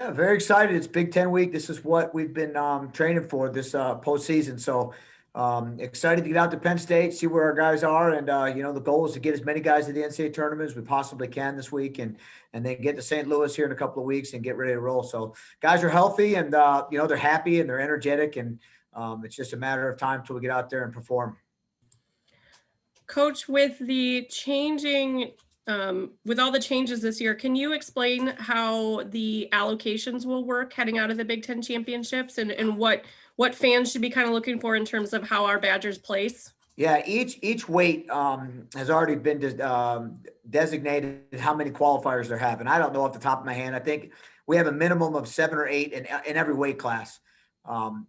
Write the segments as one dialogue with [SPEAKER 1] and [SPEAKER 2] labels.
[SPEAKER 1] Yeah, very excited. It's Big Ten week. This is what we've been training for this postseason. So excited to get out to Penn State, see where our guys are, and the goal is to get as many guys to the NCAA tournament as we possibly can this week, and then get to St. Louis here in a couple of weeks and get ready to roll. So guys are healthy, and they're happy and they're energetic, and it's just a matter of time till we get out there and perform.
[SPEAKER 2] Coach, with with all the changes this year, can you explain how the allocations will work heading out of the Big Ten championships and what fans should be kind of looking for in terms of how our Badgers place?
[SPEAKER 1] Yeah, each weight has already been designated how many qualifiers they're having. I don't know off the top of my hand. I think we have a minimum of 7 or 8 in every weight class.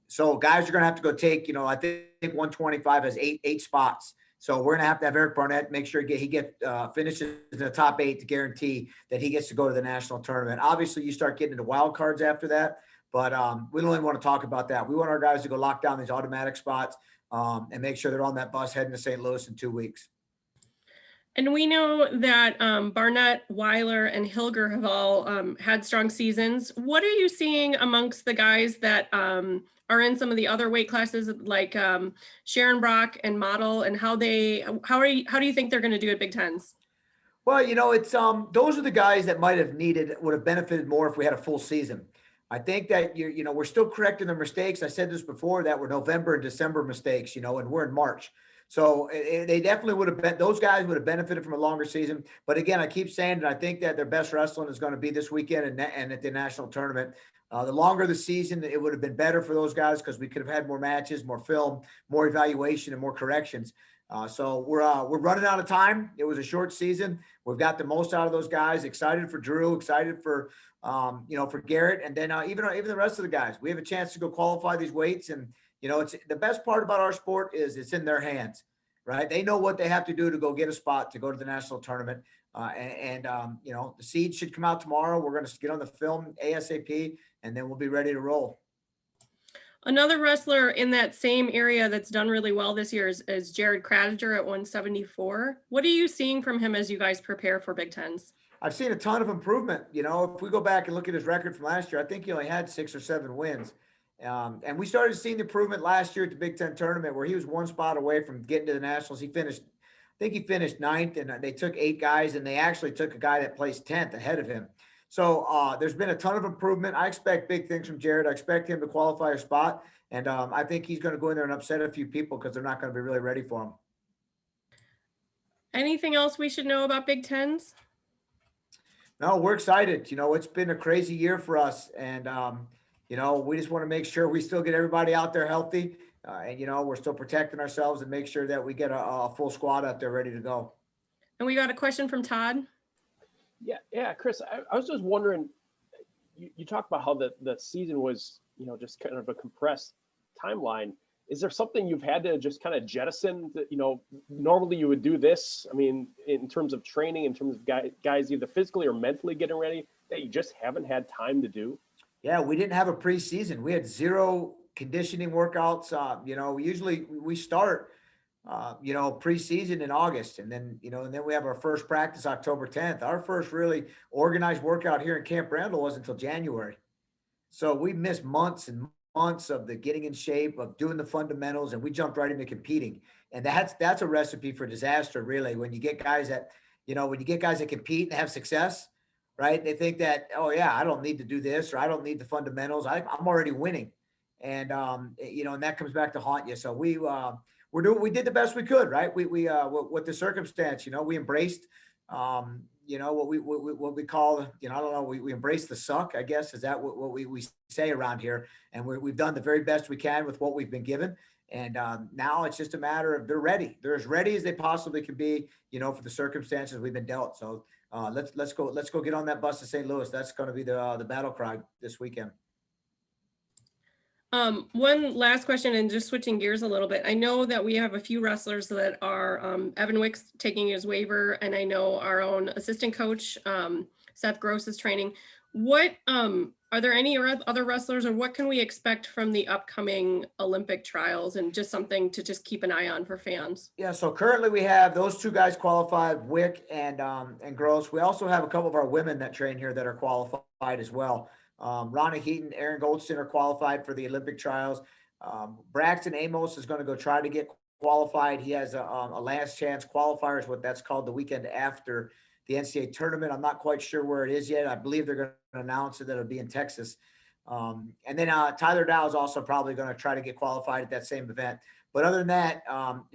[SPEAKER 1] So guys are going to have to go take, I think 125 has eight spots. So we're going to have Eric Barnett make sure he finishes in the top 8 to guarantee that he gets to go to the national tournament. Obviously, you start getting into wild cards after that, but we don't even want to talk about that. We want our guys to go lock down these automatic spots and make sure they're on that bus heading to St. Louis in 2 weeks.
[SPEAKER 2] And we know that Barnett, Weiler, and Hilger have all had strong seasons. What are you seeing amongst the guys that are in some of the other weight classes, like Sharon Brock and Model, and how do you think they're going to do at Big Tens?
[SPEAKER 1] Well, it's those are the guys that would have benefited more if we had a full season. I think that we're still correcting their mistakes. I said this before, that were November and December mistakes, and we're in March. So they definitely would have been, those guys would have benefited from a longer season. But again, I keep saying that I think that their best wrestling is going to be this weekend and at the national tournament. The longer the season, it would have been better for those guys because we could have had more matches, more film, more evaluation, and more corrections. So we're running out of time. It was a short season. We've got the most out of those guys. Excited for Drew. Excited for for Garrett, and then even the rest of the guys. We have a chance to go qualify these weights, and it's the best part about our sport is it's in their hands, right? They know what they have to do to go get a spot to go to the national tournament. The seed should come out tomorrow. We're going to get on the film ASAP, and then we'll be ready to roll.
[SPEAKER 2] Another wrestler in that same area that's done really well this year is Jared Cradiger at 174. What are you seeing from him as you guys prepare for Big Tens?
[SPEAKER 1] I've seen a ton of improvement. If we go back and look at his record from last year, I think he only had 6 or 7 wins. And we started seeing the improvement last year at the Big Ten tournament where he was 1 spot away from getting to the nationals. I think he finished 9th, and they took 8 guys, and they actually took a guy that placed 10th ahead of him. So there's been a ton of improvement. I expect big things from Jared. I expect him to qualify a spot, and I think he's going to go in there and upset a few people because they're not going to be really ready for him.
[SPEAKER 2] Anything else we should know about Big Tens?
[SPEAKER 1] No, we're excited. It's been a crazy year for us, and we just want to make sure we still get everybody out there healthy, and we're still protecting ourselves and make sure that we get a full squad out there ready to go.
[SPEAKER 2] And we got a question from Todd.
[SPEAKER 3] Yeah, Chris, I was just wondering, you talked about how the season was, just kind of a compressed timeline. Is there something you've had to just kind of jettison that, normally you would do this? I mean, in terms of training, in terms of guys either physically or mentally getting ready, that you just haven't had time to do?
[SPEAKER 1] Yeah, we didn't have a preseason. We had 0 conditioning workouts. Usually we start, preseason in August, and then we have our first practice October 10th. Our first really organized workout here in Camp Randall wasn't until January. So we missed months and months of the getting in shape, of doing the fundamentals, and we jumped right into competing. And that's a recipe for disaster, really. When you get guys that, compete and have success, right? They think that, oh yeah, I don't need to do this, or I don't need the fundamentals. I'm already winning. And, and that comes back to haunt you. So we did the best we could, right? We with the circumstance, we embraced, what we call, I don't know, we embrace the suck, I guess. Is that what we say around here? And we've done the very best we can with what we've been given. And now it's just a matter of they're ready. They're as ready as they possibly can be, for the circumstances we've been dealt. So let's go get on that bus to St. Louis. That's going to be the battle cry this weekend.
[SPEAKER 2] One last question, and just switching gears a little bit. I know that we have a few wrestlers that are Evan Wick's taking his waiver, and I know our own assistant coach, Seth Gross, is training. What are there any other wrestlers, or what can we expect from the upcoming Olympic trials, and just something to just keep an eye on for fans?
[SPEAKER 1] Yeah, so currently we have those 2 guys qualified, Wick and Gross. We also have a couple of our women that train here that are qualified as well. Ronna Heaton, Aaron Goldston are qualified for the Olympic trials. Braxton Amos is going to go try to get qualified. He has a last chance qualifiers, what that's called, the weekend after the NCAA tournament. I'm not quite sure where it is yet. I believe they're going to announce it that it'll be in Texas. And then Tyler Dow is also probably going to try to get qualified at that same event. But other than that,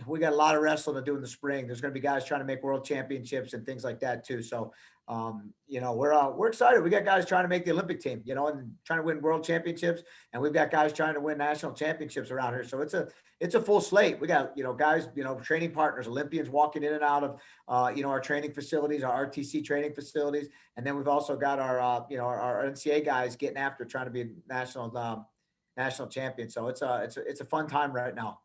[SPEAKER 1] we got a lot of wrestling to do in the spring. There's going to be guys trying to make world championships and things like that too. So, we're excited. We got guys trying to make the Olympic team, and trying to win world champiinships, and we've got guys trying to win national championships around here. So it's a full slate. We got, guys, training partners, Olympians walking in and out of, our training facilities, our RTC training facilities. And then we've also got our NCAA guys getting after trying to be national champions. So it's a fun time right now.